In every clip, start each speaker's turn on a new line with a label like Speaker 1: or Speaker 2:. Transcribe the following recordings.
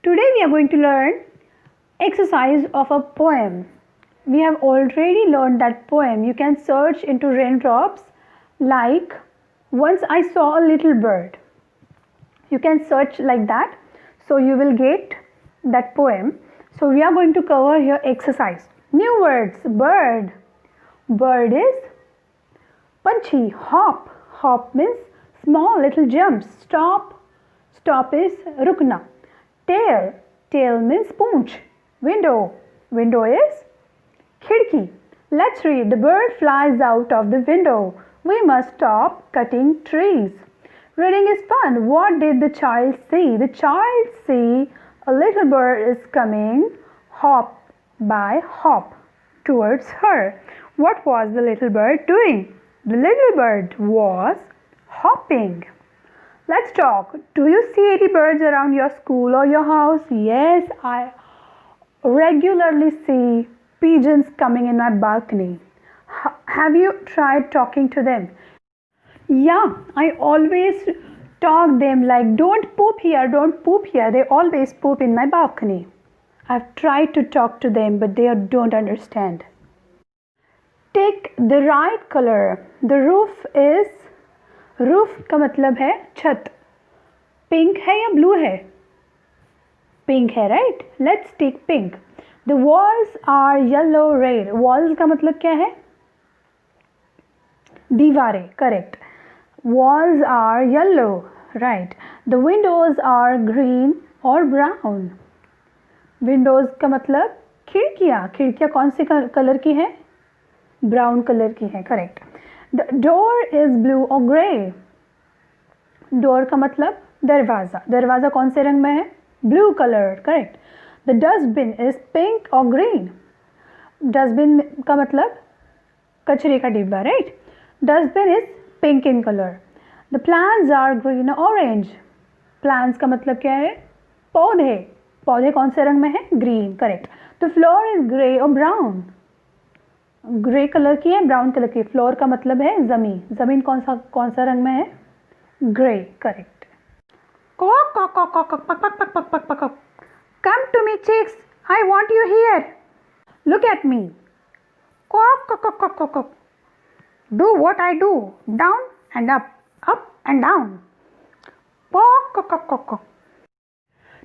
Speaker 1: Today we are going to learn exercise of a poem. We have already learned that poem. You can search into raindrops like once I saw a little bird. You can search like that, so you will get that poem. So we are going to cover here exercise. New words. Bird. Bird is panchi. Hop. Hop means small little jumps. Stop. Stop is rukna. Tail. Tail means poonch. Window. Window is khidki. Let's read. The bird flies out of the window. We must stop cutting trees. Reading is fun. What did the child see? The child see a little bird is coming hop by hop towards her. What was the little bird doing? The little bird was hopping. Let's talk. Do you see any birds around your school or your house? Yes, I regularly see pigeons coming in my balcony. Have you tried talking to them? Yeah, I always talk them like don't poop here, don't poop here. They always poop in my balcony. I've tried to talk to them but they don't understand. Take the right color. The roof is roof का मतलब है छत. Pink है या blue है? Pink है, right. Let's take pink. The walls are yellow red. Walls का मतलब क्या है? दीवारें, correct. Walls are yellow, right. The windows are green और ब्राउन. विंडोज का मतलब खिड़कियाँ. खिड़कियाँ कौन से कलर की हैं? ब्राउन कलर की हैं, correct. The door is blue or grey. Door का मतलब दरवाज़ा. दरवाज़ा कौन से रंग में है? Blue color, correct. The dustbin is pink or green. Dustbin का मतलब कचरे का डिब्बा, right? Dustbin is pink in color. The plants are green or orange. Plants का मतलब क्या है? पौधे. पौधे कौन से रंग में है? Green, correct. The floor is grey or brown. Grey colour की है, ब्राउन कलर की. फ्लोर का मतलब है ज़मीन. ज़मीन कौन सा रंग में है? Grey, correct. Come to me chicks, I want you here. Look at me. Do what I do. Down and up and down.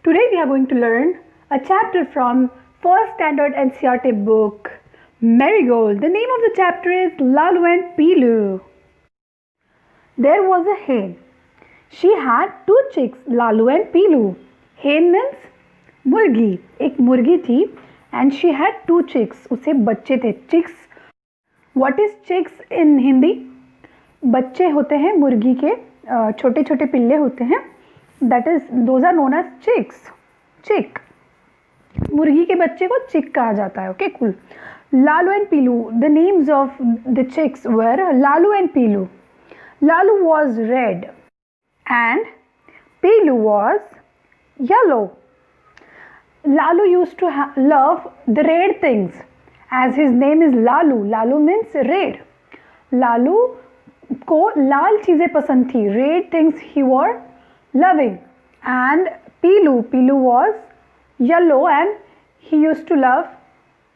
Speaker 1: Today we are going to learn a chapter from first standard NCERT book. Marigold. The name of the chapter is Lalu and Pilu. There was a hen. She had two chicks, Lalu and Pilu. Hen means मुर्गी. एक मुर्गी थी and she had two chicks. उसे बच्चे थे. Chicks. What is chicks in Hindi? बच्चे होते हैं मुर्गी के, छोटे छोटे पिल्ले होते हैं. That is, those are known as chicks. Chick. मुर्गी के बच्चे को चिक कहा जाता है. Okay, cool. Lalu and Pilu. The names of the chicks were Lalu and Pilu. Lalu was red and Pilu was yellow. Lalu used to love the red things as his name is Lalu. Lalu means red. Lalu को लाल चीज़ें पसंद थी. Red things he were loving. And Pilu was yellow and he used to love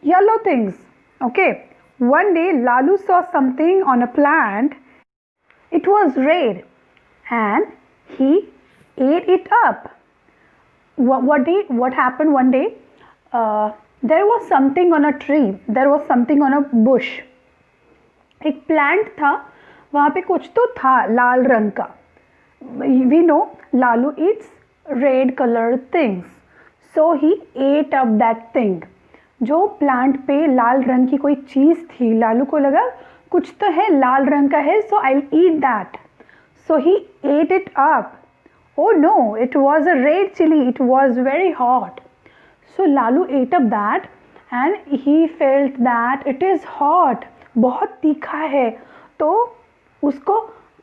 Speaker 1: yellow things. Okay. One day Lalu saw something on a plant. It was red and he ate it up. What happened one day? There was something on a tree. There was something on a bush. एक plant था, वहाँ पे कुछ तो था लाल रंग का. We know Lalu eats red colored things. So he ate up that thing. जो प्लांट पे लाल रंग की कोई चीज़ थी, लालू को लगा कुछ तो है लाल रंग का है, so I'll eat that. So he ate it up. Oh no, it was a red chili. It was very hot. So Lalu ate up that and he felt that it is hot. बहुत तीखा है. तो उसको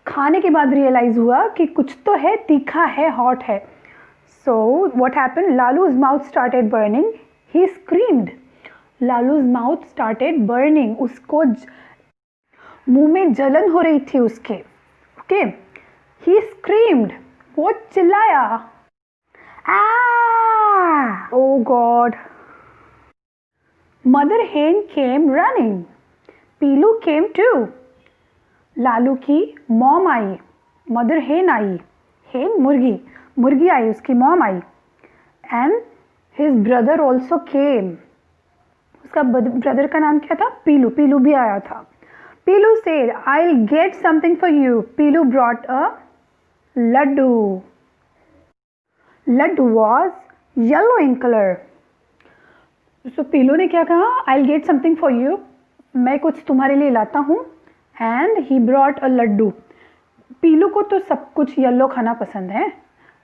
Speaker 1: खाने के बाद realise हुआ कि कुछ तो है, तीखा है, हॉट है. So what happened? Lalu's mouth started burning. He screamed. Lalu's mouth started burning. उसको मुंह में जलन हो रही थी उसके. Okay. He screamed. वो चिल्लाया. Ah! Oh God. Mother hen came running. Pilu came too. Lalu की मॉम आई. मदर हेन आई. हेन मुर्गी. मुर्गी आई, उसकी mom I. And his brother also came. उसका ब्रदर का नाम क्या था? पीलू. पीलू भी आया था. पीलू said, I'll get something for you. Piloo brought a laddu. Laddu was yellow in color. So पीलू ने क्या कहा? I'll get something for you. मैं कुछ तुम्हारे लिए लाता हूँ. And he brought a laddu. पीलू को तो सब कुछ येलो खाना पसंद है,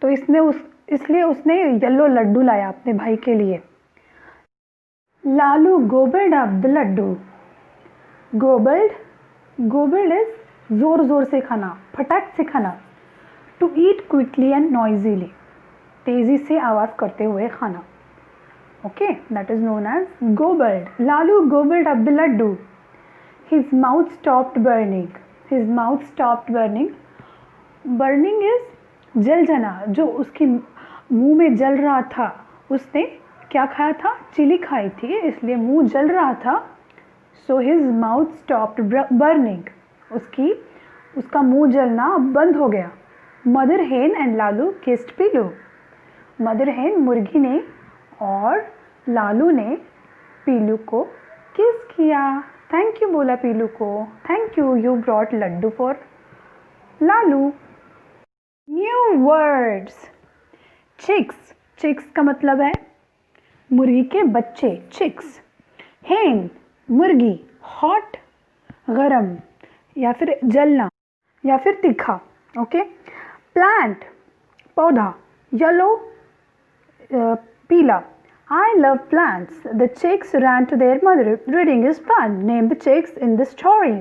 Speaker 1: तो इसलिए उसने येलो लड्डू लाया अपने भाई के लिए. Lalu gobbled up the laddu. Gobbled is जोर जोर से खाना, फटाक से खाना. To eat quickly and noisily, तेजी से आवाज करते हुए खाना. Okay, that is known as gobbled. Lalu gobbled up the laddu. His mouth stopped burning. His mouth stopped burning. Burning is जल जाना. जो उसकी मुंह में जल रहा था, उसने क्या खाया था? चिली खाई थी, इसलिए मुंह जल रहा था. So his mouth stopped burning. उसका मुंह जलना बंद हो गया. Mother hen and Lalu kissed Piloo. Mother hen मुर्गी ने और लालू ने पीलू को किस किया. थैंक यू बोला पीलू को. Thank you, you brought laddoo for Lalu. New words. Chicks. Chicks का मतलब है मुर्गी के बच्चे. चिक्स. हेन मुर्गी. हॉट गरम या फिर जलना या फिर तीखा. ओके. प्लांट पौधा. येलो पीला. I love plants. The chicks ran to their mother. Reading is fun. Name the chicks in the story.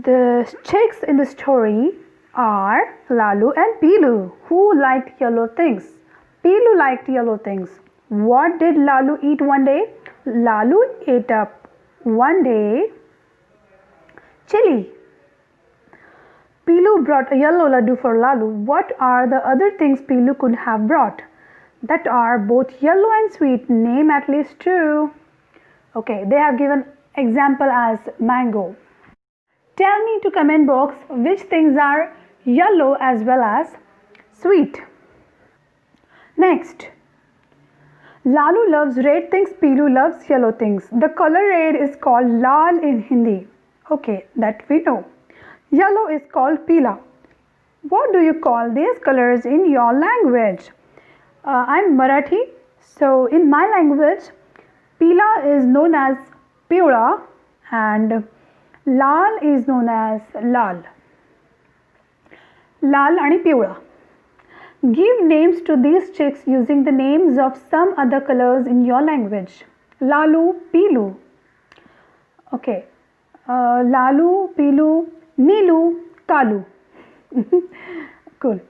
Speaker 1: The chicks in the story are Lalu and Pilu. Who liked yellow things? Pilu liked yellow things. What did Lalu eat one day? Lalu ate up one day chili. Pilu brought a yellow laddu for Lalu. What are the other things Pilu could have brought that are both yellow and sweet? Name at least two. Okay, they have given example as mango. Tell me to comment box which things are yellow as well as sweet. Next, Lalu loves red things, Pilu loves yellow things. The color red is called lal in Hindi. Okay, that we know. Yellow is called pila. What do you call these colors in your language? I'm Marathi, so in my language, pila is known as piula and lal is known as lal. Lal आणि पिवळा. Give names to these chicks using the names of some other colors in your language. Lalu, Pilu. Okay. Lalu, Pilu, Nilu, Kalu. Cool.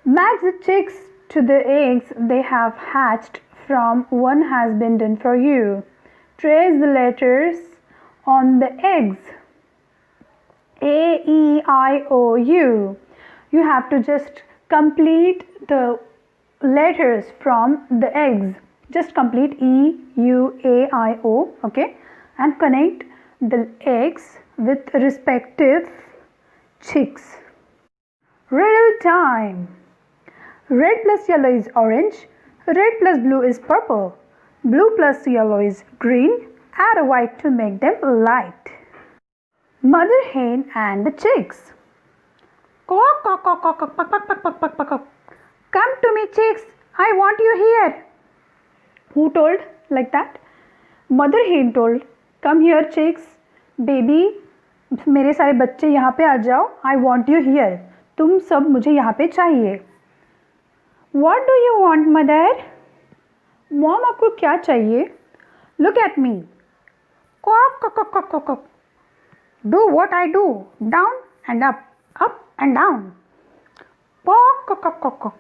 Speaker 1: Match the chicks to the eggs they have hatched from. One has been done for you. Trace the letters on the eggs. A, E, I, O, U. You have to just complete the letters from the eggs. Just complete E, U, A, I, O. Okay. And connect the eggs with respective chicks. Riddle time. Red plus yellow is orange. Red plus blue is purple. Blue plus yellow is green. Add a white to make them light. Mother hen and the chicks. Quack, quack, quack, quack, quack, quack, quack, quack, quack, quack. Come to me, chicks. I want you here. Who told like that? Mother hen told. Come here, chicks. Baby, मेरे सारे बच्चे यहाँ पे आ जाओ. I want you here. तुम सब मुझे यहाँ पे चाहिए. What do you want, mother? Mom, आपको क्या चाहिए? Look at me. Quack, quack, quack, quack, quack. Do what I do. Down and up and down. Quack, quack, quack, quack, quack.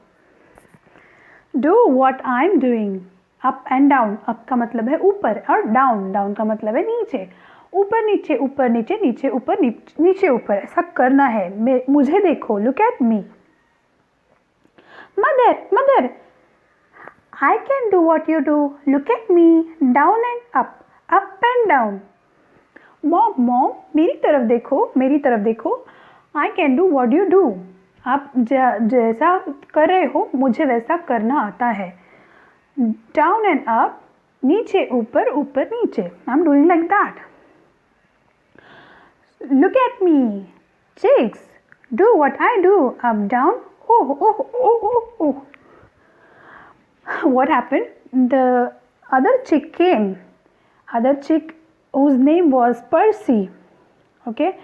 Speaker 1: Do what I'm doing. Up and down. Up का मतलब है ऊपर और down का मतलब है नीचे. ऊपर नीचे ऊपर नीचे नीचे ऊपर नीचे ऊपर ऐसा करना है. मुझे देखो. Look at me. Mother, I can do what you do. Look at me. Down and up and down. Mom, मेरी तरफ देखो, मेरी तरफ देखो. I can do what you do. आप जैसा कर रहे हो मुझे वैसा करना आता है. Down and up, नीचे ऊपर, ऊपर नीचे. I'm doing like that. Look at me. Chicks, do what I do. Up, down. Oh. What happened? The other chick came. Other chick whose name was Percy. Okay,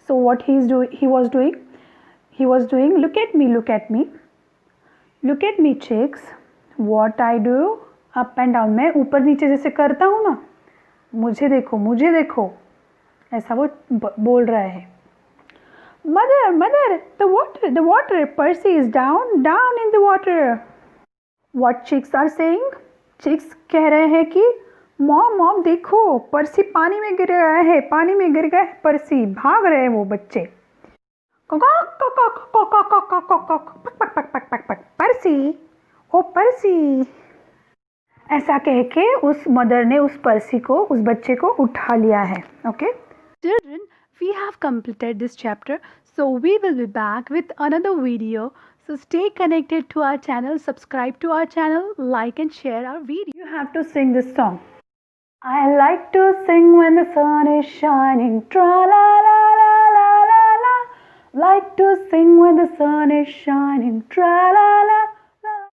Speaker 1: so what he was doing, look at me, look at me chicks, what I do, up and down. मैं ऊपर नीचे जैसे करता हूँ ना, मुझे देखो, ऐसा वो बोल रहा है. Mother, the water, Percy is down in the water. What chicks are saying? Chicks कह रहे हैं कि मॉम देखो, पर्सी पानी में गिर गया है पर्सी, भाग रहे हैं वो बच्चे. पर्सी, ओ पर्सी. ऐसा कह के उस मदर ने उस पर्सी को, उस बच्चे को उठा लिया है. Okay children, we have completed this chapter, so we will be back with another video. So stay connected to our channel, subscribe to our channel, like and share our video. You have to sing this song. I like to sing when the sun is shining, tra la la la la la la. Like to sing when the sun is shining, tra la la